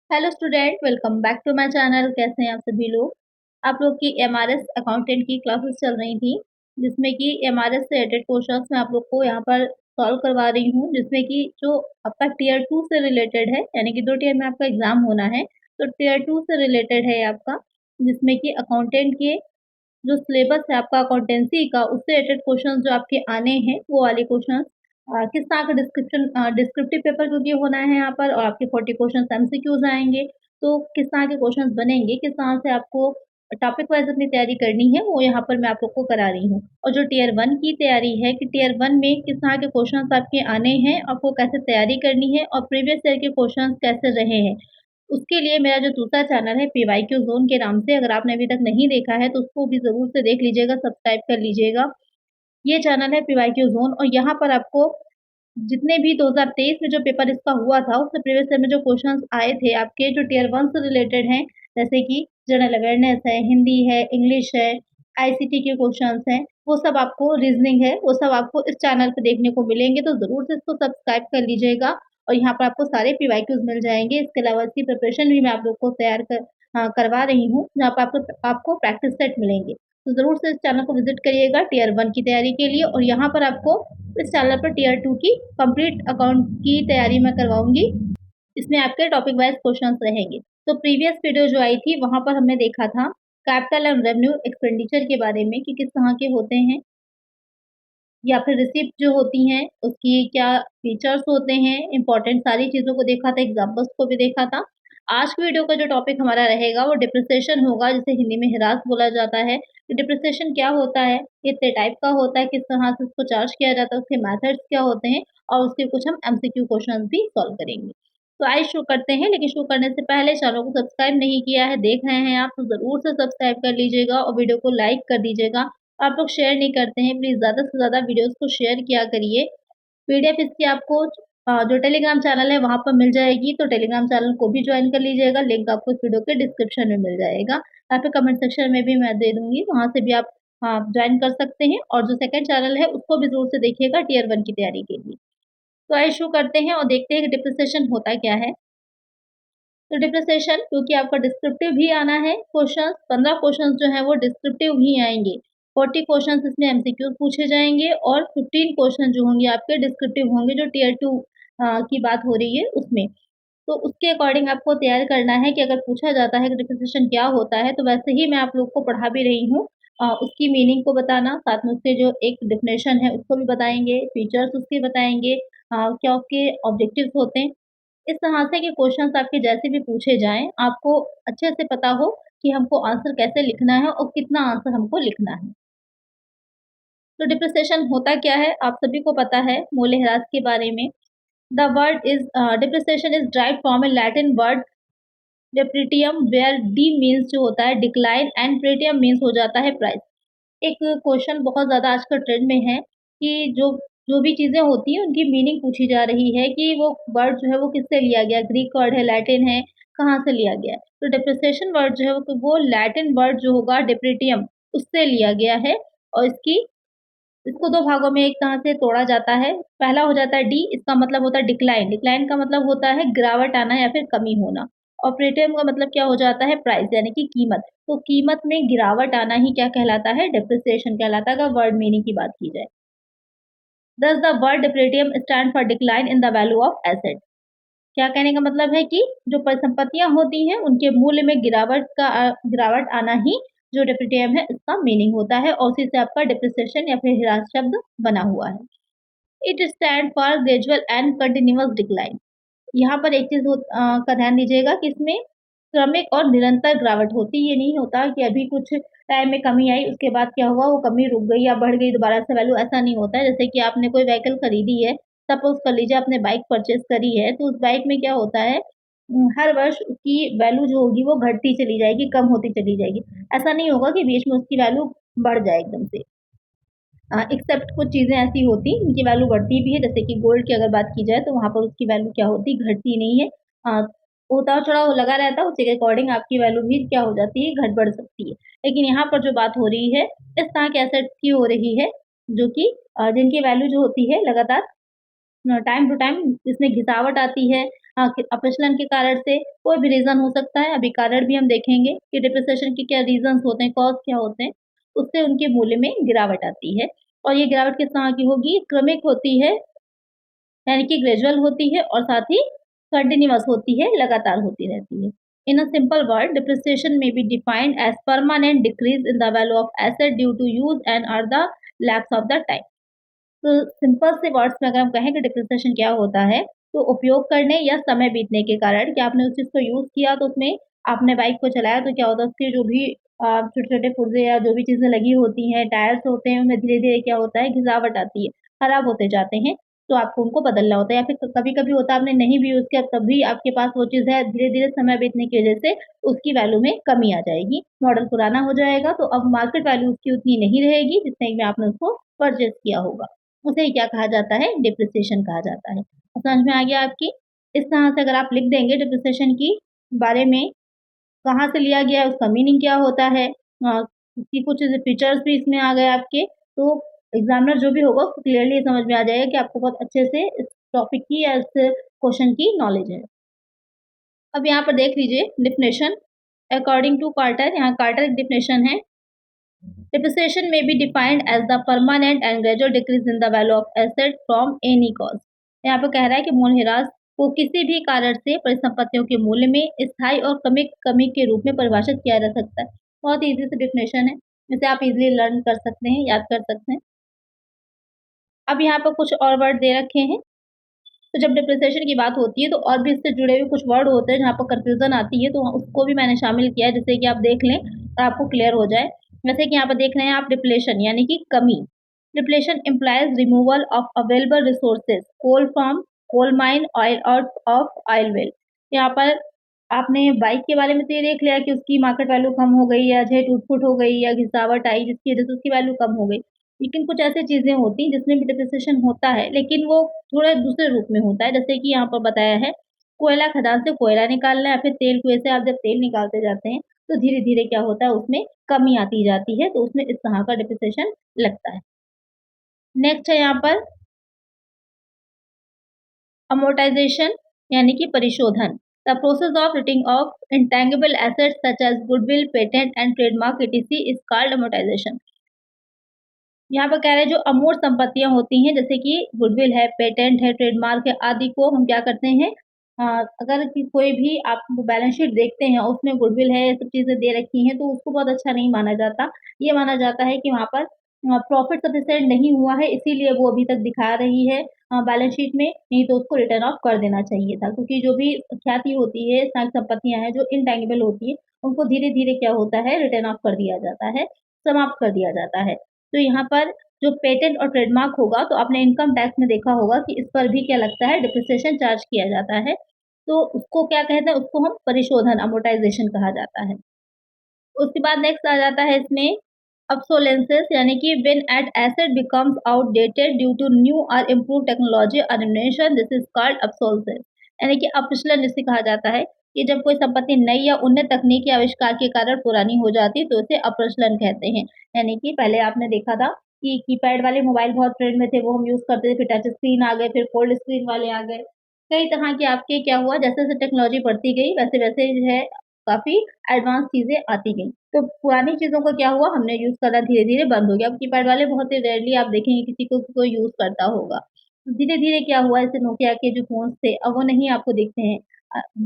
Hello student, welcome back to my channel. कैसे हैं आप सभी लोग। आप लोग की एमआरएस अकाउंटेंट की क्लासेस चल रही थी, जिसमें कि एमआरएस से रिलेटेड क्वेश्चंस मैं आप लोग को यहाँ पर सॉल्व करवा रही हूँ, जिसमें कि जो आपका टीयर 2 से रिलेटेड है, यानी कि 2 टीयर में आपका एग्जाम होना है, तो टीयर 2 से रिलेटेड है आपका, जिसमें कि अकाउंटेंट के जो सिलेबस है आपका अकाउंटेंसी का, उससे रिलेटेड क्वेश्चंस जो आपके आने हैं वो वाले क्वेश्चंस किस तरह का डिस्क्रिप्टिव पेपर क्योंकि होना है यहाँ पर, और आपके 40 क्वेश्चंस एमसीक्यूज आएंगे। तो किस तरह के क्वेश्चंस बनेंगे, किस तरह से आपको टॉपिक वाइज अपनी तैयारी करनी है, वो यहाँ पर मैं आप लोग को करा रही हूँ। और जो टीयर 1 की तैयारी है कि टीयर 1 में किस तरह के क्वेश्चंस आपके आने हैं, आपको कैसे तैयारी करनी है और प्रीवियस ईयर के क्वेश्चंस कैसे रहे हैं, उसके लिए मेरा जो दूसरा चैनल है पीवाईक्यू ज़ोन के नाम से, अगर आपने अभी तक नहीं देखा है तो उसको भी ज़रूर से देख लीजिएगा, सब्सक्राइब कर लीजिएगा। ये चैनल है पीवाईक्यू ज़ोन, और यहाँ पर आपको जितने भी 2023 में जो पेपर इसका हुआ था, उससे प्रीवियस ईयर में जो क्वेश्चंस आए थे आपके, जो टियर 1 से रिलेटेड हैं, जैसे कि जनरल अवेयरनेस है, हिंदी है, इंग्लिश है, आईसीटी के क्वेश्चंस हैं, वो सब आपको, रीजनिंग है, वो सब आपको इस चैनल पे देखने को मिलेंगे। तो ज़रूर से इसको सब्सक्राइब कर लीजिएगा, और यहाँ पर आपको सारे पीवाईक्यूज़ मिल जाएँगे। इसके अलावा इसकी प्रिपरेशन भी मैं आप लोग को करवा रही हूँ, जहाँ पे आपको प्रैक्टिस सेट मिलेंगे। तो ज़रूर से इस चैनल को विज़िट करिएगा टियर 1 की तैयारी के लिए, और यहाँ पर आपको इस चैनल पर टियर 2 की कंप्लीट अकाउंट की तैयारी मैं करवाऊँगी। इसमें आपके टॉपिक वाइज़ क्वेश्चंस रहेंगे। तो प्रीवियस वीडियो जो आई थी, वहाँ पर हमने देखा था कैपिटल एंड रेवेन्यू एक्सपेंडिचर के बारे में कि किस तरह के होते हैं, या फिर रिसिप्ट जो होती हैं, उसकी क्या फीचर्स होते हैं, इम्पोर्टेंट सारी चीज़ों को देखा था, एग्ज़ाम्पल्स को भी देखा था। आज की वीडियो का जो टॉपिक हमारा रहेगा वो डिप्रिसिएशन होगा, जिसे हिंदी में ह्रास बोला जाता है। तो डिप्रिसिएशन क्या होता है, कितने टाइप का होता है, किस तरह से उसको चार्ज किया जाता है, उसके मेथड्स क्या होते हैं, और उसके कुछ हम एमसीक्यू क्वेश्चंस भी सॉल्व करेंगे। तो आइए शुरू करते हैं, लेकिन शुरू करने से पहले चैनल को सब्सक्राइब नहीं किया है, देख रहे हैं आप, तो ज़रूर से सब्सक्राइब कर लीजिएगा और वीडियो को लाइक कर दीजिएगा। आप लोग शेयर नहीं करते हैं, प्लीज़ ज़्यादा से ज़्यादा वीडियोज़ को शेयर किया करिए। पीडीएफ इसकी आपको जो टेलीग्राम चैनल है वहाँ पर मिल जाएगी, तो टेलीग्राम चैनल को भी ज्वाइन कर लीजिएगा। लिंक आपको इस वीडियो के डिस्क्रिप्शन में मिल जाएगा, या फिर कमेंट सेक्शन में भी मैं दे दूँगी, वहाँ से भी आप ज्वाइन कर सकते हैं। और जो सेकंड चैनल है उसको भी ज़रूर से देखिएगा टियर 1 की तैयारी के लिए। तो आइए शुरू करते हैं और देखते हैं कि डिप्रिसिएशन होता क्या है। तो डिप्रिसिएशन, क्योंकि आपका डिस्क्रिप्टिव भी आना है क्वेश्चंस, 15 क्वेश्चंस जो हैं वो डिस्क्रिप्टिव ही आएँगे। 40 क्वेश्चंस इसमें एमसीक्यू पूछे जाएँगे, और 15 क्वेश्चन जो होंगे आपके डिस्क्रिप्टिव होंगे, जो टियर 2 की बात हो रही है उसमें। तो उसके अकॉर्डिंग आपको तैयार करना है कि अगर पूछा जाता है कि डिप्रिसिएशन क्या होता है, तो वैसे ही मैं आप लोग को पढ़ा भी रही हूँ। उसकी मीनिंग को बताना, साथ में उसके जो एक डेफिनेशन है उसको भी बताएँगे, फीचर्स उसके बताएँगे, क्या उसके ऑब्जेक्टिव्स होते हैं। इस तरह से कि क्वेश्चंस आपके जैसे भी पूछे जाएँ, आपको अच्छे से पता हो कि हमको आंसर कैसे लिखना है और कितना आंसर हमको लिखना है। तो डिप्रिसिएशन होता क्या है, आप सभी को पता है मूल्यह्रास के बारे में। The word is depreciation is derived from a Latin word depretium, where de means जो होता है डिक्लाइन एंड प्रीटियम मीन्स हो जाता है प्राइस। एक क्वेश्चन बहुत ज़्यादा आजकल ट्रेंड में है कि जो जो भी चीज़ें होती हैं उनकी मीनिंग पूछी जा रही है कि वो वर्ड जो है वो किससे लिया गया, ग्रीक वर्ड है, लैटिन है, कहाँ से लिया गया है। तो डिप्रिसिएशन वर्ड जो है वो लैटिन वर्ड जो होगा डेप्रिटियम, उससे लिया गया है। और इसको 2 भागों में एक तरह से तोड़ा जाता है। पहला हो जाता है डी, इसका मतलब होता है डिक्लाइन, डिक्लाइन का मतलब होता है गिरावट आना या फिर कमी होना। और प्रीमियम का मतलब क्या हो जाता है, प्राइस यानी कि कीमत। तो कीमत में गिरावट आना ही क्या कहलाता है, डिप्रिसिएशन कहलाता है, अगर वर्ड मीनिंग की बात की जाए। Thus the word depreciation stand for decline in the value of asset। क्या कहने का मतलब है कि जो परिसंपत्तियां होती हैं उनके मूल्य में गिरावट आना ही जो डिप्रिटियम है इसका मीनिंग होता है, और उसी से आपका डिप्रिसिएशन या फिर ह्रास शब्द बना हुआ है। It stand for gradual and continuous decline. यहाँ पर एक चीज का ध्यान दीजिएगा कि इसमें क्रमिक और निरंतर गिरावट होती, ये नहीं होता कि अभी कुछ टाइम में कमी आई उसके बाद क्या हुआ, वो कमी रुक गई या बढ़ गई दोबारा से वैल्यू, ऐसा नहीं होता है। जैसे कि आपने कोई व्हीकल खरीदी है, सपोज कर लीजिए आपने बाइक परचेज करी है, तो उस बाइक में क्या होता है, हर वर्ष उसकी वैल्यू जो होगी वो घटती चली जाएगी, कम होती चली जाएगी। ऐसा नहीं होगा कि बीच में उसकी वैल्यू बढ़ जाए एकदम से। एक्सेप्ट कुछ चीज़ें ऐसी होती हैं जिनकी वैल्यू बढ़ती भी है, जैसे कि गोल्ड की अगर बात की जाए तो वहाँ पर उसकी वैल्यू क्या होती, घटती नहीं है। उतार चढ़ाव लगा रहता है, उसी के अकॉर्डिंग आपकी वैल्यू भी क्या हो जाती है, घट बढ़ सकती है। लेकिन यहाँ पर जो बात हो रही है इस तरह के एसेट्स की हो रही है, जो कि जिनकी वैल्यू जो होती है लगातार टाइम टू टाइम इसमें घिसावट आती है, अपरेशन के कारण से कोई भी रीज़न हो सकता है। अभी कारण भी हम देखेंगे कि डिप्रिसिएशन के क्या रीज़न्स होते हैं, कॉज़ क्या होते हैं, उससे उनके मूल्य में गिरावट आती है और ये गिरावट किस तरह की होगी, क्रमिक होती है, यानी कि ग्रेजुअल होती है और साथ ही कंटीन्यूअस होती है, लगातार होती रहती है। In a simple word, depreciation may be defined as permanent decrease in the value of asset due to use and or the lapse of the time. तो सिंपल से वर्ड्स में अगर हम कहें कि डिप्रिसिएशन क्या होता है, तो उपयोग करने या समय बीतने के कारण कि आपने उस चीज़ को यूज़ किया तो उसमें आपने बाइक को चलाया तो क्या होता है उसके जो भी छोटे-छोटे पुर्जे या जो भी चीज़ें लगी होती हैं, टायर्स होते हैं, उनमें धीरे-धीरे क्या होता है घिसावट आती है, खराब होते जाते हैं, तो आपको उनको बदलना होता है या फिर कभी-कभी होता है आपने नहीं भी यूज़ किया तब भी आपके पास वो चीज़ है, धीरे-धीरे समय बीतने की वजह से उसकी वैल्यू में कमी आ जाएगी, मॉडल पुराना हो जाएगा तो अब मार्केट वैल्यू उसकी उतनी नहीं रहेगी जितने में आपने उसको परचेज़ किया होगा। उसे क्या कहा जाता है? डिप्रिसिएशन कहा जाता है। समझ में आ गया आपकी? इस तरह से अगर आप लिख देंगे डिप्रिसिएशन की बारे में, कहाँ से लिया गया है, उसका मीनिंग क्या होता है, उसकी कुछ फीचर्स भी इसमें आ गए आपके, तो एग्ज़ामिनर जो भी होगा उसको क्लियरली समझ में आ जाएगा कि आपको बहुत अच्छे से इस टॉपिक की या इस क्वेश्चन की नॉलेज है। अब यहाँ पर देख लीजिए डेफिनेशन अकॉर्डिंग टू कार्टर, यहाँ कार्टर एक डेफिनेशन है। Depreciation may be defined as the permanent and gradual decrease in the value of asset from any cause. यहाँ पर कह रहा है कि मूल्यह्रास को किसी भी कारण से परिसंपत्तियों के मूल्य में स्थायी और कमी कमी के रूप में परिभाषित किया जा सकता है। बहुत इजी से डेफिनेशन है, जिसे आप इजीली लर्न कर सकते हैं, याद कर सकते हैं। अब यहाँ पर कुछ और वर्ड दे रखे हैं। तो जब डिप्रिसिएशन की बात होती है तो और भी इससे जुड़े हुए कुछ वर्ड होते हैं जहाँ पर कन्फ्यूज़न आती है, तो उसको भी मैंने शामिल किया है जिससे कि आप देख लें और आपको क्लियर हो जाए। जैसे कि यहाँ पर देख रहे हैं आप डिप्लेशन यानी कि कमी। Depletion implies removal of available resources, coal from coal mine, oil out of oil well. यहाँ पर आपने बाइक के बारे में तो ये देख लिया कि उसकी मार्केट वैल्यू कम हो गई या चाहे टूट-फूट हो गई या घिसावट आई जिसकी वजह से उसकी वैल्यू कम हो गई। लेकिन कुछ ऐसी चीज़ें होती हैं जिसमें भी डिप्रिसिएशन होता है, लेकिन वो थोड़ा दूसरे रूप में होता है, जैसे कि यहाँ पर बताया है, कोयला खदान से कोयला निकालना या फिर तेल कुएँ से आप जब तेल निकालते जाते हैं, तो धीरे-धीरे क्या होता है उसमें कमी आती जाती है, तो उसमें इस तरह का डिप्रिसिएशन लगता है। नेक्स्ट है यहाँ पर अमोर्टाइज़ेशन यानी कि परिशोधन। The process of writing off intangible assets such as goodwill, patent and trademark ETC is called amortisation. यहाँ पर कह रहे हैं जो अमूर्त संपत्तियाँ होती हैं जैसे कि गुडविल है, पेटेंट है, ट्रेडमार्क है आदि को हम क्या करते हैं, अगर कि कोई भी आप बैलेंस शीट देखते हैं उसमें गुडविल है, ये सब चीज़ें दे रखी हैं तो उसको बहुत अच्छा नहीं माना जाता। ये माना जाता है कि वहाँ पर प्रॉफ़िट सफिशिएंट नहीं हुआ है इसीलिए वो अभी तक दिखा रही है बैलेंस शीट में, नहीं तो उसको रिटर्न ऑफ कर देना चाहिए था। क्योंकि जो भी ख्याति होती है, सारी संपत्तियाँ हैं जो इंटेंगिबल होती हैं, उनको धीरे-धीरे क्या होता है रिटर्न ऑफ कर दिया जाता है, समाप्त कर दिया जाता है। तो यहाँ पर जो पेटेंट और ट्रेडमार्क होगा तो आपने इनकम टैक्स में देखा होगा कि इस पर भी क्या लगता है डिप्रिसिएशन चार्ज किया जाता है। तो उसको क्या कहते हैं उसको हम परिशोधन अमोर्टाइज़ेशन कहा जाता है। उसके बाद नेक्स्ट आ जाता है इसमें obsolescence यानी कि when an asset becomes outdated due to new or improved technology or innovation, this is called obsolescence। यानी कि अपक्षलन जिसे कहा जाता है कि जब कोई संपत्ति नई या उन्नत तकनीकी आविष्कार के कारण पुरानी हो जाती है तो उसे अपक्षलन कहते हैं। यानी कि पहले आपने देखा था कि कीपैड वाले मोबाइल बहुत ट्रेंड में थे, वो हम यूज़ करते थे, फिर टच स्क्रीन आ गए, फिर फोल्ड स्क्रीन वाले आ गए। कई तरह के आपके क्या हुआ जैसे-जैसे टेक्नोलॉजी बढ़ती गई वैसे-वैसे जो है काफ़ी एडवांस चीज़ें आती गईं। तो पुरानी चीज़ों का क्या हुआ हमने यूज़ करना धीरे-धीरे बंद हो गया। अब कीपैड वाले बहुत ही रेयरली आप देखेंगे किसी को कोई यूज़ करता होगा। धीरे-धीरे क्या हुआ जैसे नोकिया के जो फ़ोन्स थे अब वो नहीं आपको दिखते हैं।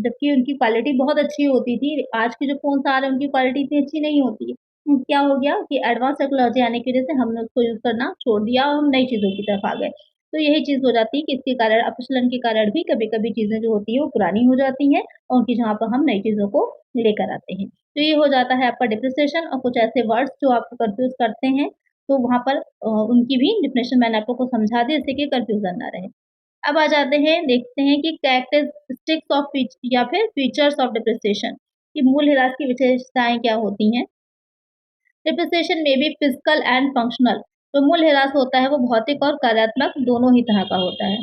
जबकि उनकी क्वालिटी बहुत अच्छी होती थी। आज के जो फ़ोन्स आ रहे हैं उनकी क्वालिटी इतनी अच्छी नहीं होती है। क्या हो गया कि एडवांस टेक्नोलॉजी आने की वज़ह से हमने उसको यूज़ करना छोड़ दिया और हम नई चीज़ों की तरफ आ गए। तो यही चीज़ हो जाती है कि इसके कारण अपक्षलन के कारण भी कभी-कभी चीज़ें जो होती हैं वो पुरानी हो जाती हैं और उनकी जगह पर हम नई चीज़ों को लेकर आते हैं। तो ये हो जाता है आपका डिप्रिसिएशन और कुछ ऐसे वर्ड्स जो आपको कन्फ्यूज़ करते हैं, तो वहाँ पर उनकी भी डेफिनेशन मैंने आप लोग को समझा दी जिससे कि कन्फ्यूज़न ना रहे। अब आ जाते हैं देखते हैं कि कैरेक्टरिस्टिक्स ऑफ फीच या फिर फीचर्स ऑफ डिप्रिसिएशन कि मूल्यह्रास की विशेषताएँ क्या होती हैं। डिप्रिसिएशन में बी फिजिकल एंड फंक्शनल। जो मूल्यह्रास होता है वो भौतिक और कार्यात्मक दोनों ही तरह का होता है।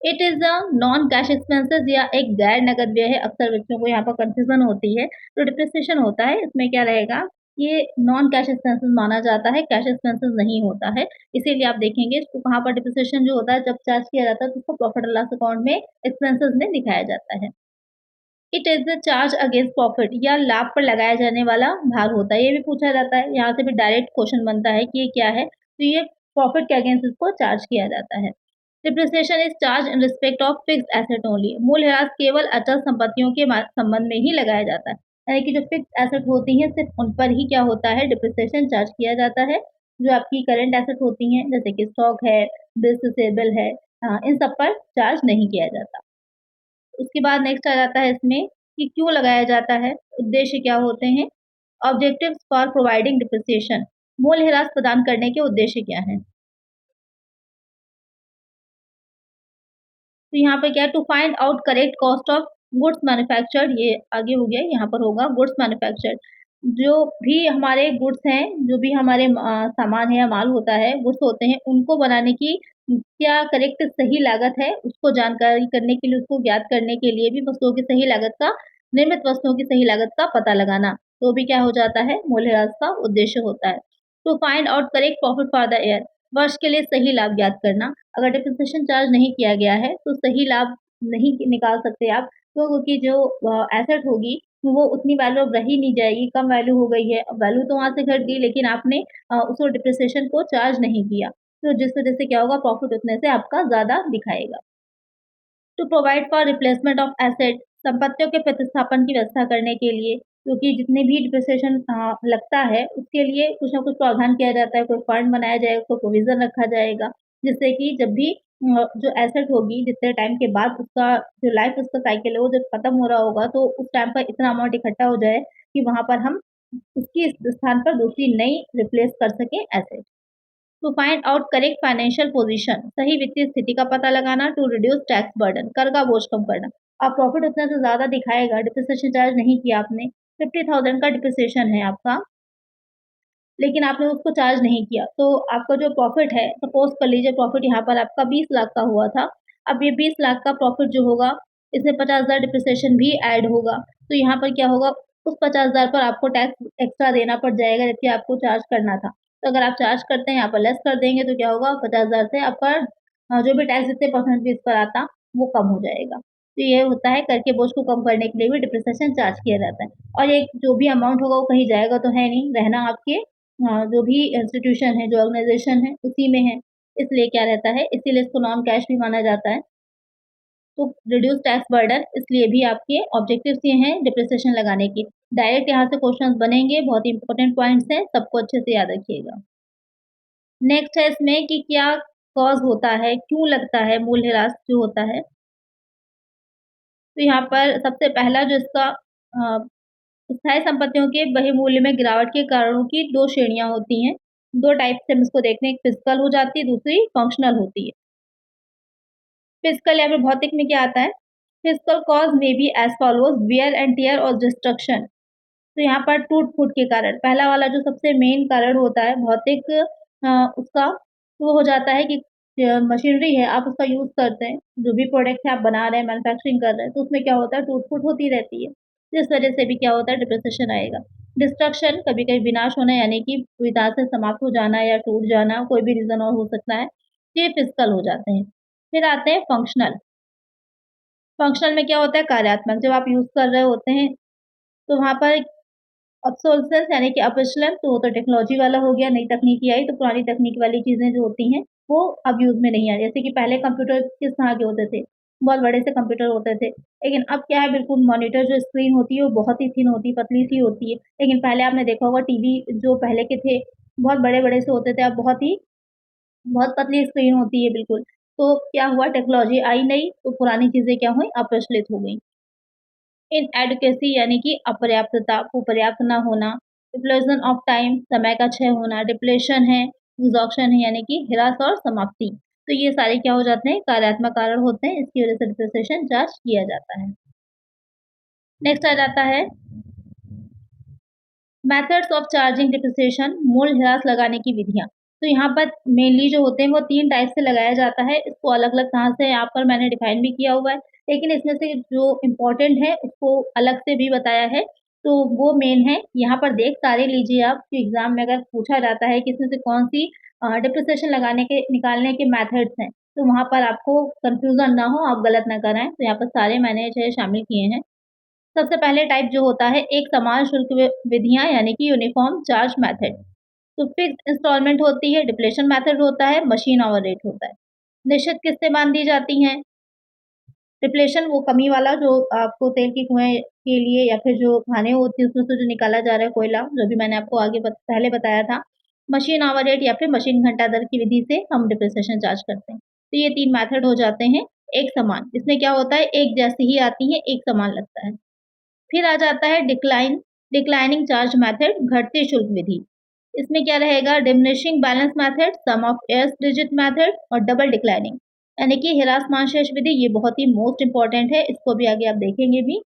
It is a non cash expenses या एक गैर नकद व्यय है। अक्सर बच्चों को यहाँ पर कन्फ्यूज़न होती है। जो डिप्रिसिएशन होता है इसमें क्या रहेगा ये नॉन कैश एक्सपेंसेस माना जाता है, कैश एक्सपेंसेस नहीं होता है। इसीलिए आप देखेंगे इसको कहाँ पर डिप्रिसिएशन जो होता है जब चार्ज किया जाता है तो उसको प्रॉफिट एंड लॉस अकाउंट में एक्सपेंसेस में दिखाया जाता है। It is the charge against profit या लाभ पर लगाया जाने वाला भार होता है। ये भी पूछा जाता है, यहाँ से भी डायरेक्ट क्वेश्चन बनता है कि ये क्या है? तो ये प्रॉफिट के अगेंस्ट इसको चार्ज किया जाता है। Depreciation is charge in respect of fixed asset only. मूल्यह्रास केवल अचल संपत्तियों के संबंध में ही लगाया जाता है। यानी कि जो फिक्स्ड एसेट होती हैं सिर्फ़ उन पर ही क्या होता है डिप्रिसिएशन चार्ज किया जाता है। जो आपकी करंट एसेट होती हैं जैसे कि स्टॉक है, बिल्स रिसीवेबल है इन सब पर चार्ज नहीं किया जाता। उसके बाद नेक्स्ट आ जाता है इसमें कि क्यों लगाया जाता है, उद्देश्य क्या होते हैं? ऑब्जेक्टिव्स फॉर प्रोवाइडिंग डिप्रिसिएशन मूल्यह्रास प्रदान करने के उद्देश्य क्या हैं? तो यहाँ पे क्या है to find out correct cost of goods manufactured ये आगे हो गया यहाँ पर होगा गुड्स मैन्युफैक्चर्ड जो भी हमारे गुड्स हैं जो भी हमारे सामान है या माल होता है गुड्स होते हैं उनको बनाने की क्या करेक्ट सही लागत है उसको जानकारी करने के लिए उसको ज्ञात करने के लिए भी वस्तुओं की सही लागत का निर्मित वस्तुओं की सही लागत का पता लगाना तो भी क्या हो जाता है मूल्यह्रास का उद्देश्य होता है to find out correct profit for the year वर्ष के लिए सही लाभ ज्ञात करना अगर डिप्रिसिएशन चार्ज नहीं किया गया है तो सही लाभ नहीं निकाल सकते आप तो क्योंकि जो एसेट होगी वो उतनी वैल्यू अब रही नहीं जाएगी कम वैल्यू हो गई है अब वैल्यू तो वहाँ से घट गई लेकिन आपने उसको डिप्रिसिएशन को चार्ज नहीं किया तो जिस वजह से क्या होगा प्रॉफिट उतने से आपका ज़्यादा दिखाएगा to provide for replacement of asset संपत्तियों के प्रतिस्थापन की व्यवस्था करने के लिए क्योंकि जितने भी डिप्रिसिएशन लगता है उसके लिए कुछ ना कुछ प्रावधान किया जाता है कोई फंड बनाया जाएगा कोई प्रोविजन रखा जाएगा जिससे कि जब भी जो एसेट होगी जितने टाइम के बाद उसका जो लाइफ उसका साइकिल है वो जब खत्म हो रहा होगा तो उस टाइम पर इतना अमाउंट इकट्ठा हो जाए कि वहाँ पर हम उसकी स्थान पर दूसरी नई रिप्लेस कर सकें asset to find out correct financial position सही वित्तीय स्थिति का पता लगाना टू रिड्यूस टैक्स बर्डन कर का बोझ कम करना आप प्रॉफिट उतने से ज़्यादा दिखाएगा डिप्रिसिएशन चार्ज नहीं किया आपने 50,000 का डिप्रिसिएशन है आपका लेकिन आपने उसको चार्ज नहीं किया तो आपका जो प्रॉफिट है सपोज कर लीजिए प्रॉफिट यहाँ पर आपका 20 लाख का हुआ था अब ये 20 लाख का प्रॉफिट जो होगा इसमें 50,000 डिप्रिसिएशन भी ऐड होगा तो यहाँ पर क्या होगा उस 50,000 पर आपको टैक्स एक्स्ट्रा देना पड़ जाएगा जबकि आपको चार्ज करना था तो अगर आप चार्ज करते हैं यहाँ पर लेस कर देंगे तो क्या होगा 50,000 से आपका जो भी टैक्स जितने परसेंट बेस पर आता वो कम हो जाएगा तो ये होता है कर के बोझ को कम करने के लिए भी डिप्रिसिएशन चार्ज किया जाता है और एक जो भी अमाउंट होगा वो कहीं जाएगा तो है नहीं रहना आपके जो भी इंस्टीट्यूशन है जो ऑर्गेनाइजेशन है उसी में है इसलिए क्या रहता है इसीलिए इसको नॉन कैश भी माना जाता है तो रिड्यूस टैक्स बर्डन इसलिए भी आपके ऑब्जेक्टिव्स ये हैं डिप्रिसिएशन लगाने की डायरेक्ट यहाँ से क्वेश्चंस बनेंगे बहुत ही इंपॉर्टेंट पॉइंट्स हैं सबको अच्छे से याद रखिएगा नेक्स्ट है इसमें कि क्या कॉज होता है क्यों लगता है मूल्यह्रास जो होता है तो यहाँ पर सबसे पहला जो इसका स्थायी संपत्तियों के बहुमूल्य में गिरावट के कारणों की 2 श्रेणियाँ होती हैं। 2 टाइप से हम इसको देखते हैं, एक फिजिकल हो जाती है, दूसरी फंक्शनल होती है। फिजिकल या फिर भौतिक में क्या आता है? Physical cause may be as follows wear and tear और डिस्ट्रक्शन। तो यहाँ पर टूट-फूट के कारण, पहला वाला जो सबसे मेन कारण होता है भौतिक उसका वो हो जाता है कि मशीनरी है, आप उसका यूज़ करते हैं, जो भी प्रोडक्ट है आप बना रहे हैं, मैन्युफैक्चरिंग कर रहे हैं, तो उसमें क्या होता है टूट-फूट होती रहती है। जिस वजह से भी क्या होता है डिप्रिसिएशन आएगा। डिस्ट्रक्शन कभी-कभी विनाश होना यानी कि पूरी तरह से समाप्त हो जाना या टूट जाना, कोई भी रीज़न और हो सकता है, तो ये फिजिकल हो जाते हैं। फिर आते हैं फंक्शनल। फंक्शनल में क्या होता है कार्यात्मक, जब आप यूज़ कर रहे होते हैं, तो वहाँ पर ऑब्सोलेसेंस यानी कि अपक्षलन तो वो तो टेक्नोलॉजी वाला हो गया, नई तकनीकी आई तो पुरानी तकनीक वाली चीज़ें जो होती हैं, वो अब यूज़ में नहीं आ रही। जैसे कि पहले कंप्यूटर किस तरह के होते थे, बहुत बड़े से कंप्यूटर होते थे, लेकिन अब क्या है बिल्कुल मॉनिटर जो स्क्रीन होती है वो बहुत ही थिन होती है, पतली-सी होती है। लेकिन पहले आपने देखा होगा टीवी जो पहले के थे, बहुत बड़े-बड़े से होते थे, अब बहुत पतली स्क्रीन होती है बिल्कुल। तो क्या हुआ टेक्नोलॉजी आई नई, तो पुरानी चीज़ें क्या हुई अप्रचलित हो गई। इनएडुकेसी यानी कि अपर्याप्तता को पर्याप्त ना होना, डिप्लेशन ऑफ टाइम समय का क्षय होना, डिप्लेशन है, एग्ज़ॉशन है यानी कि ह्रास और समाप्ति। तो ये सारे क्या हो जाते हैं कार्यात्मक कारण होते हैं, इसकी वजह से डिप्रिसिएशन चार्ज किया जाता है। नेक्स्ट आ जाता है मेथड्स ऑफ चार्जिंग डिप्रिसिएशन मूल्यह्रास लगाने की विधियाँ। तो यहाँ पर मेनली जो होते हैं वो 3 टाइप से लगाया जाता है, इसको अलग-अलग तरह से यहाँ पर मैंने डिफ़ाइन भी किया हुआ है, लेकिन इसमें से जो इम्पोर्टेंट है उसको अलग से भी बताया है। तो वो मेन है। यहाँ पर देख सारे लीजिए आप कि एग्ज़ाम में अगर पूछा जाता है कि इसमें से कौन-सी डिप्रिसिएशन निकालने के मेथड्स हैं, तो वहाँ पर आपको कन्फ्यूज़न ना हो, आप गलत ना कराएँ। तो यहाँ पर सारे मैंने जो है शामिल किए हैं। सबसे पहले टाइप जो होता है एक समान शुल्क विधियाँ यानी कि यूनिफ़ॉर्म चार्ज मेथड। तो फिक्स्ड इंस्टॉलमेंट होती है, डिप्लेशन मेथड होता है, मशीन आवर रेट होता है। निश्चित किस्तें बाँध दी जाती हैं। डिप्लेशन वो कमी वाला जो आपको तेल की कुएँ के लिए या फिर जो खाने होती है उसमें से जो निकाला जा रहा है कोयला, जो भी मैंने आपको आगे पहले बताया था। मशीन आवर रेट या फिर मशीन घंटा दर की विधि से हम डिप्रिसिएशन चार्ज करते हैं। तो ये 3 मेथड हो जाते हैं एक समान। इसमें क्या होता है एक जैसी ही आती हैं, एक समान लगता है। फिर आ जाता है डिक्लाइनिंग चार्ज मेथड घटते शुल्क विधि। इसमें क्या रहेगा diminishing balance method, sum of S digit method और डबल डिक्लाइनिंग यानी कि ह्रासमान शेष विधि। ये बहुत ही मोस्ट इंपॉर्टेंट है, इसको भी आगे आप देखेंगे भी।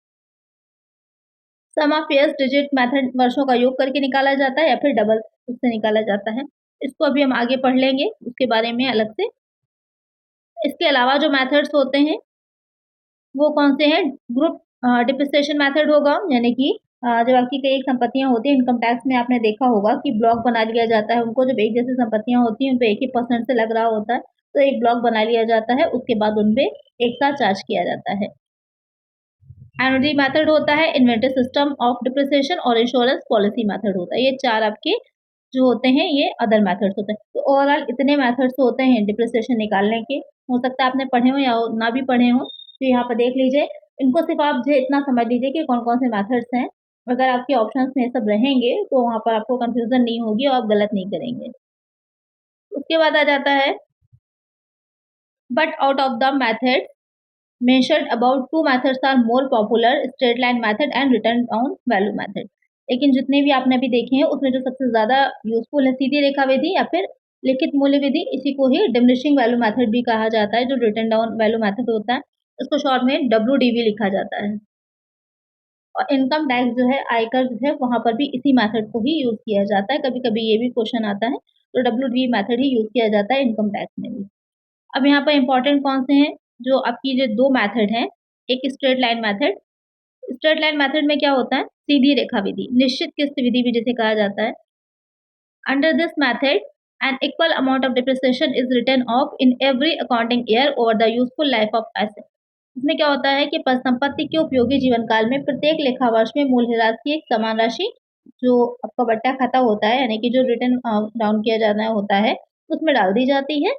सम ऑफ एस डिजिट मेथड वर्षों का योग करके निकाला जाता है या फिर डबल उससे निकाला जाता है। इसको अभी हम आगे पढ़ लेंगे उसके बारे में अलग से। इसके अलावा जो मेथड्स होते हैं वो कौन से हैं? ग्रुप डिप्रिसिएशन मेथड होगा यानी कि जब आपकी कई संपत्तियाँ होती हैं इनकम टैक्स में आपने देखा होगा कि ब्लॉक बना लिया जाता है उनको। जब एक जैसी संपत्तियाँ होती हैं उन पे एक ही परसेंट से लग रहा होता है, तो एक ब्लॉक बना लिया जाता है, उसके बाद उन पे एक साथ चार्ज किया जाता है। एनुअली मेथड होता है, इन्वेंटरी सिस्टम ऑफ डिप्रिसिएशन और इंश्योरेंस पॉलिसी मेथड होता है। ये 4 आपके जो होते हैं ये अदर मेथड्स होते हैं। तो ओवरऑल इतने मेथड्स होते हैं डिप्रिसिएशन निकालने के। हो सकता है आपने पढ़े हों या ना भी पढ़े हों, तो यहाँ पर देख लीजिए। इनको सिर्फ़ आप जो इतना समझ लीजिए कि कौन-कौन से मेथड्स हैं। अगर आपके ऑप्शंस में ये सब रहेंगे, तो वहाँ पर आपको कन्फ्यूज़न नहीं होगी और आप गलत नहीं करेंगे। उसके बाद आ जाता है but out of the methods mentioned about two methods are more popular straight line method and written down value method। लेकिन जितने भी आपने अभी देखे हैं उसमें जो सबसे ज़्यादा यूज़फुल है सीधी रेखा विधि या फिर लिखित मूल्य विधि। इसी को ही डिमिनिशिंग वैल्यू मेथड भी कहा जाता है, जो रिटन डाउन वैल्यू मेथड होता है। इसको शॉर्ट में डब्ल्यूडीवी लिखा जाता है। और इनकम टैक्स जो है आयकर जो है वहाँ पर भी इसी मेथड को ही यूज़ किया जाता है। कभी-कभी ये भी क्वेश्चन आता है, तो डब्ल्यूडीवी मेथड ही यूज़ किया जाता है इनकम टैक्स में भी। अब यहाँ पर इम्पोर्टेंट कौन से हैं? जो आपकी जो 2 मेथड हैं, एक straight line method. Straight line method में क्या होता है? सीधी रेखा विधि, निश्चित किस्त विधि भी जिसे कहा जाता है। Under this method an equal amount of depreciation is written off in every accounting year over the useful life of asset। इसमें क्या होता है कि परिसंपत्ति के उपयोगी जीवन काल में प्रत्येक लेखा वर्ष में मूल्यह्रास की एक समान राशि जो आपका बट्टा खाता होता है यानी कि जो रिटर्न डाउन किया जाना होता है उसमें डाल दी जाती है।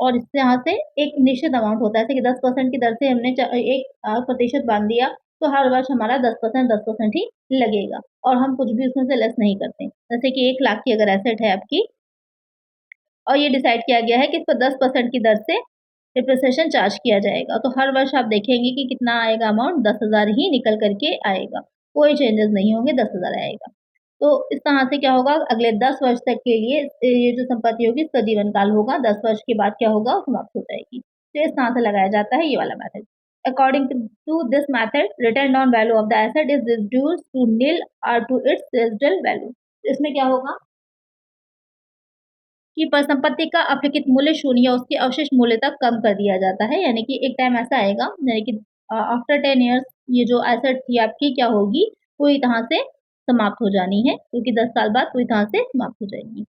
और इससे यहाँ से एक निश्चित अमाउंट होता है, जैसे कि 10% की दर से हमने एक प्रतिशत बांध दिया, तो हर वर्ष हमारा 10% ही लगेगा और हम कुछ भी उसमें से लेस नहीं करते। जैसे कि 1 लाख की अगर एसेट है आपकी और ये डिसाइड किया गया है कि इस पर 10% की दर से डिप्रिसिएशन चार्ज किया जाएगा, तो हर वर्ष आप देखेंगे कि कितना आएगा अमाउंट 10,000 ही निकल करके आएगा, कोई चेंजेस नहीं होंगे, 10,000 आएगा। तो इस तरह से क्या होगा अगले 10 वर्ष तक के लिए ये जो संपत्ति होगी इसका जीवन काल होगा, 10 वर्ष के बाद क्या होगा समाप्त हो जाएगी। तो इस तरह से लगाया जाता है ये वाला method. According to this method return on value of the asset is reduced to nil or to its residual value. इसमें क्या होगा कि परिसंपत्ति का अपेक्षित मूल्य शून्य या उसके अवशिष्ट मूल्य तक कम कर दिया जाता है। यानी कि एक टाइम ऐसा आएगा यानी कि आफ्टर 10 इयर्स ये जो एसेट थी आपकी क्या होगी पूरी तरह से समाप्त हो जानी है, क्योंकि 10 साल बाद पूरी तरह से समाप्त हो जाएगी।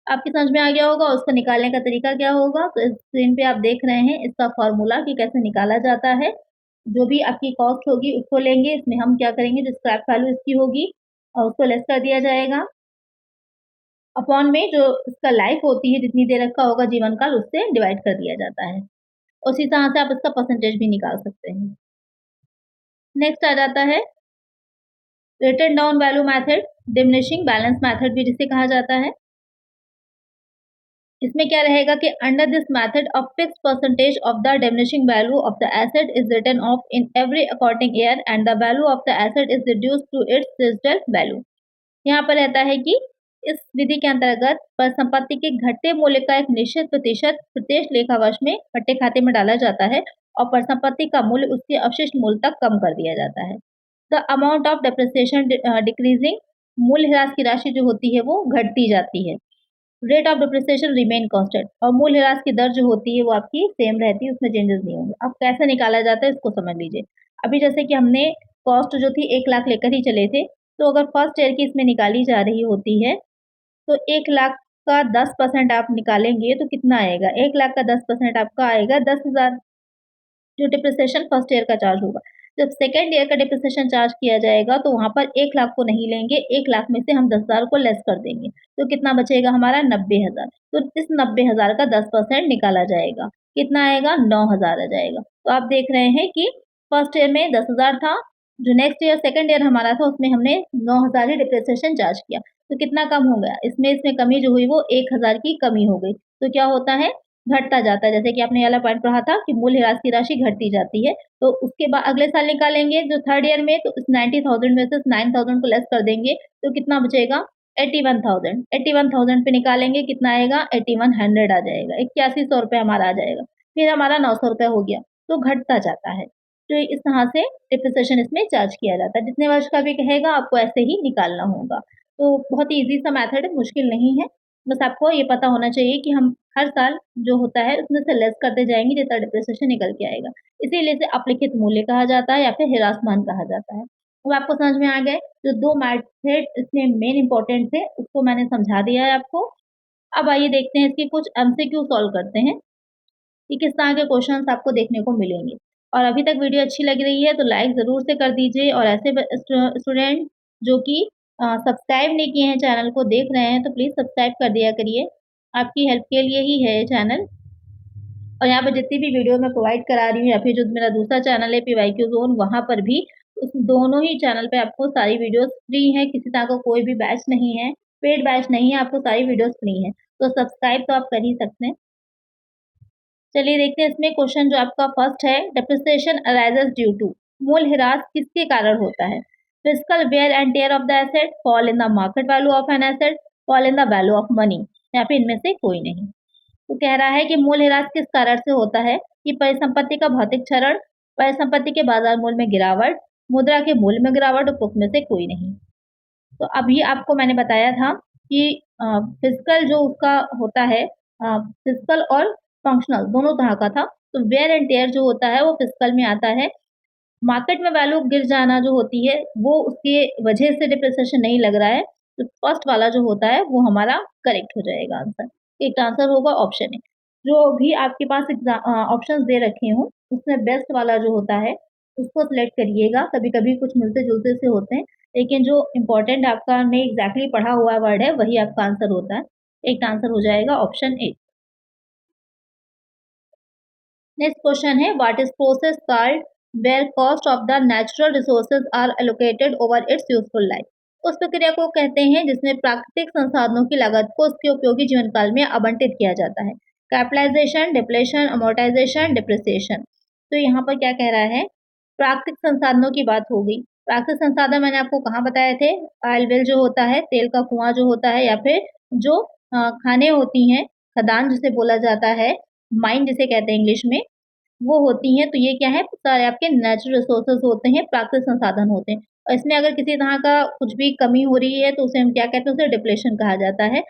आपकी समझ में आ गया होगा उसको निकालने का तरीका क्या होगा। तो इस स्क्रीन पे आप देख रहे हैं इसका फॉर्मूला कि कैसे निकाला जाता है। जो भी आपकी कॉस्ट होगी उसको लेंगे, इसमें हम क्या करेंगे जो स्क्रैप वैल्यू इसकी होगी और उसको लेस कर दिया जाएगा अपॉन में जो इसका लाइफ होती है जितनी देर का होगा जीवन काल उससे डिवाइड कर दिया जाता है। उसी तरह से आप इसका परसेंटेज भी निकाल सकते हैं। नेक्स्ट आ जाता है written down value method, diminishing balance method भी जिसे कहा जाता है। इसमें क्या रहेगा कि under this method a fixed percentage of the diminishing value of the asset is written off in every accounting year and the value of the asset is reduced to its residual value. यहाँ पर रहता है कि इस विधि के अंतर्गत परिसंपत्ति के घटते मूल्य का एक निश्चित प्रतिशत प्रत्येक लेखा वर्ष में पट्टे खाते में डाला जाता है और परिसंपत्ति का मूल्य उसके अवशिष्ट मूल्य तक कम कर दिया जाता है। The amount of depreciation decreasing, मूल्यह्रास की राशि जो होती है वो घटती जाती है। Rate of depreciation remain constant, और मूल्यह्रास की दर जो होती है वो आपकी सेम रहती है, उसमें चेंजेस नहीं होंगे। अब कैसे निकाला जाता है इसको समझ लीजिए। अभी जैसे कि हमने कॉस्ट जो थी 1 लाख लेकर ही चले थे, तो अगर फर्स्ट ईयर की इसमें निकाली जा रही होती है तो 1,00,000 का 10% आप निकालेंगे तो कितना आएगा? 1,00,000 का 10% आपका आएगा 10,000, जो डिप्रिसिएशन फर्स्ट ईयर का चार्ज होगा। जब सेकंड ईयर का डिप्रिसिएशन चार्ज किया जाएगा तो वहाँ पर 1,00,000 को नहीं लेंगे, 1,00,000 में से हम 10,000 को लेस कर देंगे। तो कितना बचेगा हमारा? 90,000। तो इस 90,000 का 10% निकाला जाएगा। कितना आएगा? 9,000 आ जाएगा। तो आप देख रहे हैं कि फर्स्ट ईयर में 10,000 था, जो नेक्स्ट ईयर सेकंड ईयर हमारा था उसमें हमने 9,000 ही डिप्रिसिएशन चार्ज किया। तो कितना कम हो गया? इसमें कमी जो हुई वो 1,000 की कमी हो गई। तो क्या होता है? घटता जाता है। जैसे कि आपने ये वाला पॉइंट पढ़ा था कि मूल्यह्रास की राशि घटती जाती है। तो उसके बाद अगले साल निकालेंगे जो थर्ड ईयर में, तो इस 90,000 में से इस 9,000 को लेस कर देंगे तो कितना बचेगा? 81,000। 81,000 पे निकालेंगे कितना आएगा? 8100 आ जाएगा। 8100 रुपये हमारा आ जाएगा। फिर हमारा 900 रुपये हो गया। तो घटता जाता है। तो इस तरह से डिप्रिसिएशन इसमें चार्ज किया जाता है। जितने वर्ष का भी कहेगा आपको ऐसे ही निकालना होगा। तो बहुत ही ईज़ी सा मेथड है, मुश्किल नहीं है। बस आपको ये पता होना चाहिए कि हम हर साल जो होता है उसमें से लेस करते जाएँगे जितना डिप्रिसिएशन निकल के आएगा। इसीलिए इसे अलिखित मूल्य कहा जाता है या फिर ह्रासमान कहा जाता है। अब आपको समझ में आ गए जो 2 मेथड इसमें मेन इम्पोर्टेंट थे उसको मैंने समझा दिया है आपको। अब आइए देखते हैं इसके कुछ एमसीक्यू सॉल्व करते हैं कि किस तरह के क्वेश्चंस आपको देखने को मिलेंगे। और अभी तक वीडियो अच्छी लग रही है तो लाइक ज़रूर से कर दीजिए, और ऐसे स्टूडेंट जो कि सब्सक्राइब नहीं किए हैं चैनल को देख रहे हैं तो प्लीज़ सब्सक्राइब कर दिया करिए। आपकी हेल्प के लिए ही है ये चैनल। और यहाँ पर जितनी भी वीडियो मैं प्रोवाइड करा रही हूँ या फिर जो मेरा दूसरा चैनल है पीवाईक्यू ज़ोन, वहाँ पर भी उस दोनों ही चैनल पे आपको सारी वीडियोज़ फ्री हैं, किसी तरह का कोई भी बैच नहीं है, पेड बैच नहीं है, आपको सारी वीडियोज़ फ्री हैं। तो सब्सक्राइब तो आप कर ही सकते हैं। चलिए देखते हैं इसमें क्वेश्चन जो आपका फर्स्ट है, डेप्रिसिएशन अराइजेस ड्यू टू, मूल्यह्रास किसके कारण होता है? Physical wear and tear of the asset, fall in the market value of an asset, fall in the value of money, या फिर इनमें से कोई नहीं। तो कह रहा है कि मूल्यह्रास किस कारण से होता है कि परिसंपत्ति का भौतिक क्षरण, परिसंपत्ति के बाजार मूल्य में गिरावट, मुद्रा के मूल्य में गिरावट, उपरोक्त में से कोई नहीं। तो अभी आपको मैंने बताया था कि फिजिकल जो उसका होता है, फिजिकल और फंक्शनल दोनों तरह का था। तो वेयर एंड टेयर जो होता है वो फिजिकल में आता है। मार्केट में वैल्यू गिर जाना जो होती है वो उसके वजह से डिप्रिसिएशन नहीं लग रहा है। तो फर्स्ट वाला जो होता है वो हमारा करेक्ट हो जाएगा आंसर। एक आंसर होगा ऑप्शन ए। जो भी आपके पास ऑप्शंस दे रखे हों उसमें बेस्ट वाला जो होता है उसको सिलेक्ट करिएगा। कभी कभी कुछ मिलते जुलते से होते हैं, लेकिन जो इम्पोर्टेंट आपका नहीं एग्जैक्टली पढ़ा हुआ वर्ड है वही आपका आंसर होता है। एक आंसर हो जाएगा ऑप्शन ए। नेक्स्ट क्वेश्चन है, what is process called where cost of the natural resources are allocated over its useful life. उस प्रक्रिया को कहते हैं जिसमें प्राकृतिक संसाधनों की लागत को उसके उपयोगी जीवन काल में आवंटित किया जाता है। Capitalisation, depletion, amortisation, depreciation. तो यहाँ पर क्या कह रहा है? प्राकृतिक संसाधनों की बात हो गई। प्राकृतिक संसाधन मैंने आपको कहाँ बताए थे? ऑयल वेल जो होता है, तेल का कुआं जो होता है, या फिर जो खाने होती हैं, खदान जिसे बोला जाता है, माइन जिसे कहते हैं इंग्लिश में, वो होती हैं। तो ये क्या है? सारे आपके नेचुरल रिसोर्सेज होते हैं, प्राकृतिक संसाधन होते हैं। और इसमें अगर किसी तरह का कुछ भी कमी हो रही है तो उसे हम क्या कहते हैं? उसे डिप्लेशन कहा जाता है,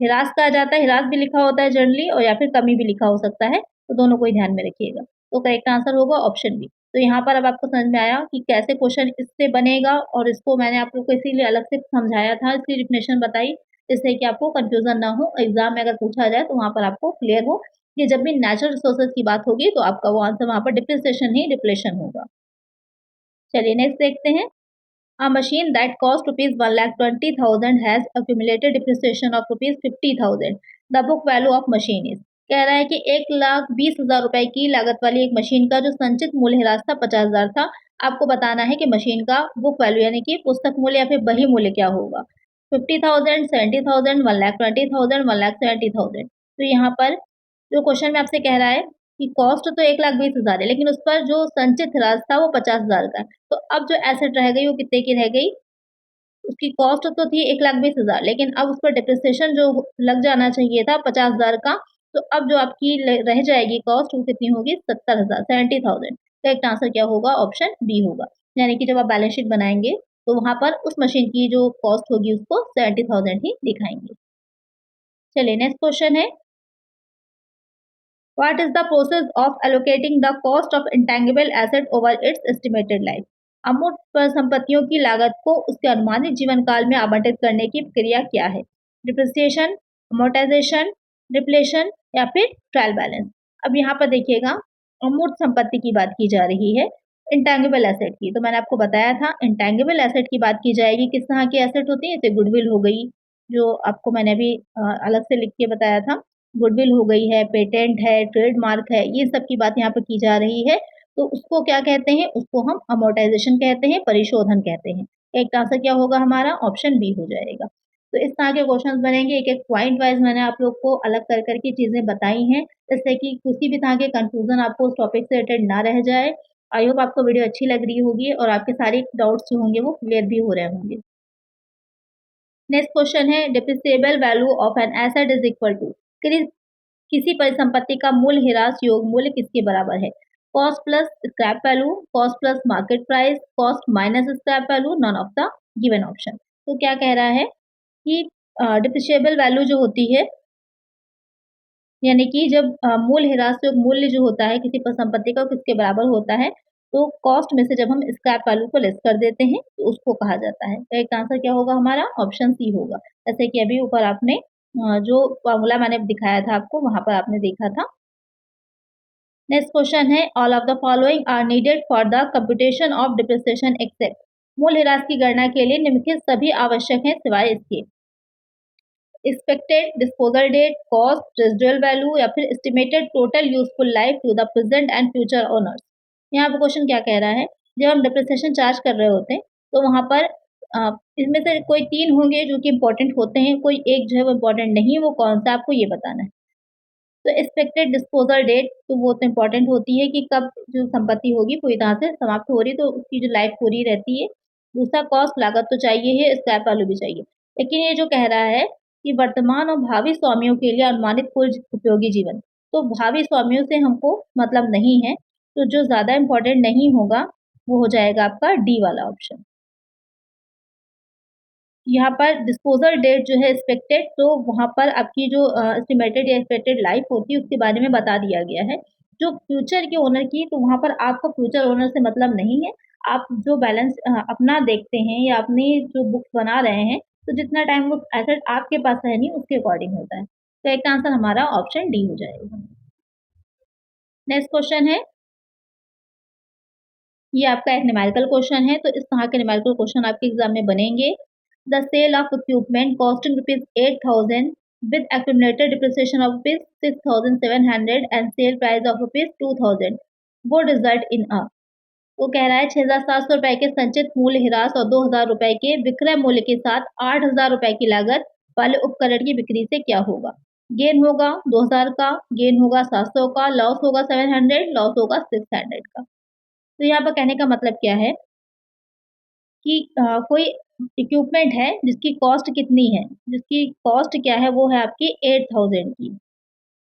ह्रास कहा जाता है। ह्रास भी लिखा होता है जनरली, और या फिर कमी भी लिखा हो सकता है। तो दोनों को ही ध्यान में रखिएगा। तो करेक्ट आंसर होगा ऑप्शन बी। तो यहाँ पर अब आपको समझ में आया कि कैसे क्वेश्चन इससे बनेगा, और इसको मैंने आप लोग को इसीलिए अलग से समझाया था, इसकी डिफिनेशन बताई, जिससे कि आपको कंफ्यूजन ना हो। एग्जाम में अगर पूछा जाए तो वहाँ पर आपको क्लियर हो कि जब भी नेचुरल रिसोर्सेज की बात होगी तो आपका वो आंसर वहाँ पर डिप्रिसिएशन ही डिप्लेशन होगा। चलिए नेक्स्ट देखते हैं। A machine that cost rupees 1,20,000 has accumulated depreciation of rupees 50,000. The book value of machine is, कह रहा है कि 1,20,000 रुपए की लागत वाली एक मशीन का जो संचित मूल्य ह्रास था 50,000 था। आपको बताना है कि मशीन का बुक वैल्यू यानी कि पुस्तक मूल्य या फिर बही मूल्य क्या होगा। 50,000, 70,000, 1,20,000, 1,70,000। तो यहाँ पर जो क्वेश्चन में आपसे कह रहा है कि कॉस्ट तो 1,20,000 है, लेकिन उस पर जो संचित ह्रास था वो 50,000 का है। तो अब जो एसेट रह गई वो कितने की रह गई? उसकी कॉस्ट तो थी 1,20,000, लेकिन अब उस पर डिप्रिसिएशन जो लग जाना चाहिए था 50,000 का। तो अब जो आपकी रह जाएगी कॉस्ट वो कितनी होगी? 70,000, 70,000। करेक्ट आंसर क्या होगा? ऑप्शन बी होगा। यानी कि जब आप बैलेंस शीट बनाएंगे तो वहां पर उस मशीन की जो कॉस्ट होगी उसको 70,000 ही दिखाएंगे। चलिए नेक्स्ट क्वेश्चन है, What is the process of allocating the cost of intangible asset over its estimated life? अमूर्त परिसंपत्तियों की लागत को उसके अनुमानित जीवन काल में आवंटित करने की प्रक्रिया क्या है? डिप्रिसिएशन, अमोर्टाइजेशन, डिप्लेशन या फिर ट्रायल बैलेंस। अब यहाँ पर देखिएगा, अमूर्त संपत्ति की बात की जा रही है, इंटेंगिबल एसेट की। तो मैंने आपको बताया था, इंटेंगिबल एसेट की बात की जाएगी। किस तरह की एसेट होती है? जैसे गुडविल हो गई, जो आपको मैंने अभी अलग से लिख के बताया था। गुडविल हो गई है, पेटेंट है, ट्रेडमार्क है, ये सब की बात यहाँ पर की जा रही है। तो उसको क्या कहते हैं? उसको हम अमोर्टाइजेशन कहते हैं, परिशोधन कहते हैं। एक आंसर क्या होगा हमारा? ऑप्शन बी हो जाएगा। तो इस तरह के क्वेश्चंस बनेंगे, एक-एक पॉइंट वाइज़ मैंने आप लोग को अलग कर कर के चीज़ें बताई हैं, जिससे कि किसी भी तरह के कन्फ्यूज़न आपको उस टॉपिक से रिलेटेड ना रह जाए। आई होप आपको वीडियो अच्छी लग रही होगी और आपके सारे डाउट्स जो होंगे वो क्लियर भी हो रहे होंगे। नेक्स्ट क्वेश्चन है, depreciable value of an asset is equal to, किसी परिसंपत्ति का मूल ह्रास योग मूल्य किसके बराबर है? Cost plus scrap value, cost plus market price, cost minus scrap value, none of the given option. तो क्या कह रहा है कि डिप्रिशिएबल वैल्यू जो होती है, यानी कि जब मूल ह्रास योग मूल्य जो होता है किसी परिसंपत्ति का, किसके बराबर होता है? तो कॉस्ट में से जब हम स्क्रैप वैल्यू को लेस कर देते हैं तो उसको कहा जाता है। तो एक आंसर क्या होगा हमारा? ऑप्शन सी होगा। जैसे कि अभी ऊपर आपने जो फॉर्मूला मैंने दिखाया था आपको, वहाँ पर आपने देखा था। नेक्स्ट क्वेश्चन है, all of the following are needed for the computation of depreciation except, मूल ह्रास की गणना के लिए निम्नलिखित सभी आवश्यक हैं सिवाय इसके। Expected disposal date, cost, residual value या फिर estimated total useful life to the present and future owners. यहाँ पर क्वेश्चन क्या कह रहा है? जब हम डिप्रिसिएशन चार्ज कर रहे होते हैं तो वहाँ पर इसमें से कोई 3 होंगे जो कि इम्पोर्टेंट होते हैं, कोई एक जो है वो इम्पोर्टेंट नहीं है, वो कौन सा आपको ये बताना है। तो एक्सपेक्टेड डिस्पोजल डेट तो वो तो इम्पोर्टेंट होती है कि कब जो संपत्ति होगी पूरी तरह से समाप्त हो रही, तो उसकी जो लाइफ पूरी रहती है। दूसरा कॉस्ट, लागत तो चाहिए ही, स्क्रैप वैल्यू भी चाहिए। लेकिन ये जो कह रहा है कि वर्तमान और भावी स्वामियों के लिए अनुमानित कुल उपयोगी जीवन, तो भावी स्वामियों से हमको मतलब नहीं है, तो जो ज़्यादा इम्पोर्टेंट नहीं होगा वो हो जाएगा आपका डी वाला ऑप्शन। यहाँ पर डिस्पोजल डेट जो है एक्सपेक्टेड, तो वहाँ पर आपकी जो एस्टिमेटेड या एक्सपेक्टेड लाइफ होती है उसके बारे में बता दिया गया है। जो फ्यूचर के ओनर की, तो वहाँ पर आपको फ्यूचर ओनर से मतलब नहीं है। आप जो बैलेंस अपना देखते हैं या अपनी जो बुक्स बना रहे हैं, तो जितना टाइम वो एसेट आपके पास है नहीं उसके अकॉर्डिंग होता है। तो एक आंसर हमारा ऑप्शन डी हो जाएगा। नेक्स्ट क्वेश्चन है, ये आपका एक न्यूमेरिकल क्वेश्चन है, तो इस तरह के न्यूमेरिकल क्वेश्चन आपके एग्जाम में बनेंगे। The sale of equipment costing ₹8,000 with accumulated depreciation of ₹6,700 and sale price of ₹2,000 would result in a, वो कह रहा है 6,700 रुपए के संचित मूल्य ह्रास और 2,000 रुपए के विक्रय मूल्य के साथ 8,000 रुपए की लागत वाले उपकरण की बिक्री से क्या होगा? गेन होगा 2,000 का, गेन होगा 700 का, लॉस होगा 700, लॉस होगा 600 का। तो यहाँ पर कहने का मतलब क्या है कि कोई इक्विपमेंट है जिसकी कॉस्ट कितनी है, जिसकी कॉस्ट क्या है वो है आपकी 8,000 की,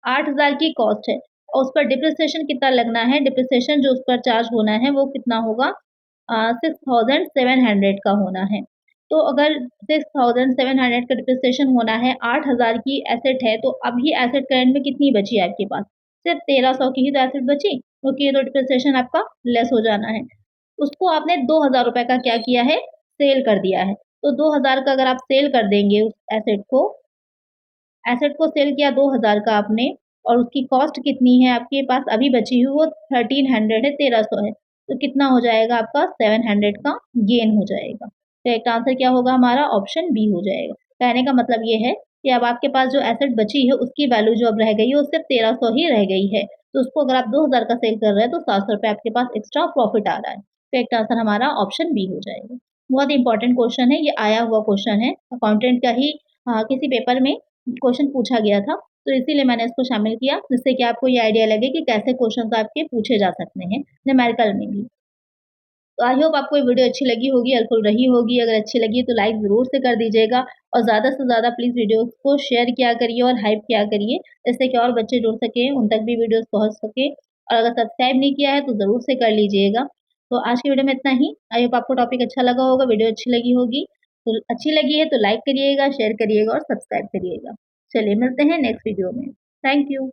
8,000 की कॉस्ट है और उस पर डिप्रिसिएशन कितना लगना है, डिप्रिसिएशन जो उस पर चार्ज होना है वो कितना होगा, 6,700 का होना है। तो अगर 6,700 का डिप्रिसिएशन होना है, 8,000 की एसेट है, तो अभी एसेट करंट में कितनी बची है आपके पास? सिर्फ 1,300 की ही तो एसेट बची, क्योंकि ये तो डिप्रिसिएशन आपका लेस हो जाना है। उसको आपने 2,000 रुपए का क्या किया है? सेल कर दिया है। तो 2,000 का अगर आप सेल कर देंगे उस एसेट को सेल किया 2,000 का आपने, और उसकी कॉस्ट कितनी है आपके पास अभी बची हुई, वो 1300 है, 1,300 है। तो कितना हो जाएगा आपका? 700 का गेन हो जाएगा। तो एक आंसर क्या होगा हमारा? ऑप्शन बी हो जाएगा। कहने का मतलब ये है कि अब आपके पास जो एसेट बची है उसकी वैल्यू जो अब रह गई है वो सिर्फ 1,300 ही रह गई है। तो उसको अगर आप 2,000 का सेल कर रहे हैं तो 700 रुपए आपके पास एक्स्ट्रा प्रॉफिट आ रहा है। तो एक आंसर हमारा ऑप्शन बी हो जाएगा। बहुत इंपॉर्टेंट क्वेश्चन है, ये आया हुआ क्वेश्चन है, अकाउंटेंट का ही किसी पेपर में क्वेश्चन पूछा गया था, तो इसीलिए मैंने इसको शामिल किया, जिससे कि आपको ये आइडिया लगे कि कैसे क्वेश्चंस आपके पूछे जा सकते हैं न्यूमेरिकल में भी। तो आई होप आपको ये वीडियो अच्छी लगी होगी, हेल्पफुल रही होगी। अगर अच्छी लगी तो लाइक ज़रूर से कर दीजिएगा और ज़्यादा से ज़्यादा प्लीज़ वीडियोज़ को शेयर किया करिए और हाइप किया करिए, जिससे कि और बच्चे जुड़ सकें, उन तक भी वीडियोज़ पहुँच सके। और अगर सब्सक्राइब नहीं किया है तो ज़रूर से कर लीजिएगा। तो आज की वीडियो में इतना ही। आई होप आपको टॉपिक अच्छा लगा होगा, वीडियो अच्छी लगी होगी। तो अच्छी लगी है तो लाइक करिएगा, शेयर करिएगा और सब्सक्राइब करिएगा। चलिए मिलते हैं नेक्स्ट वीडियो में। Thank you.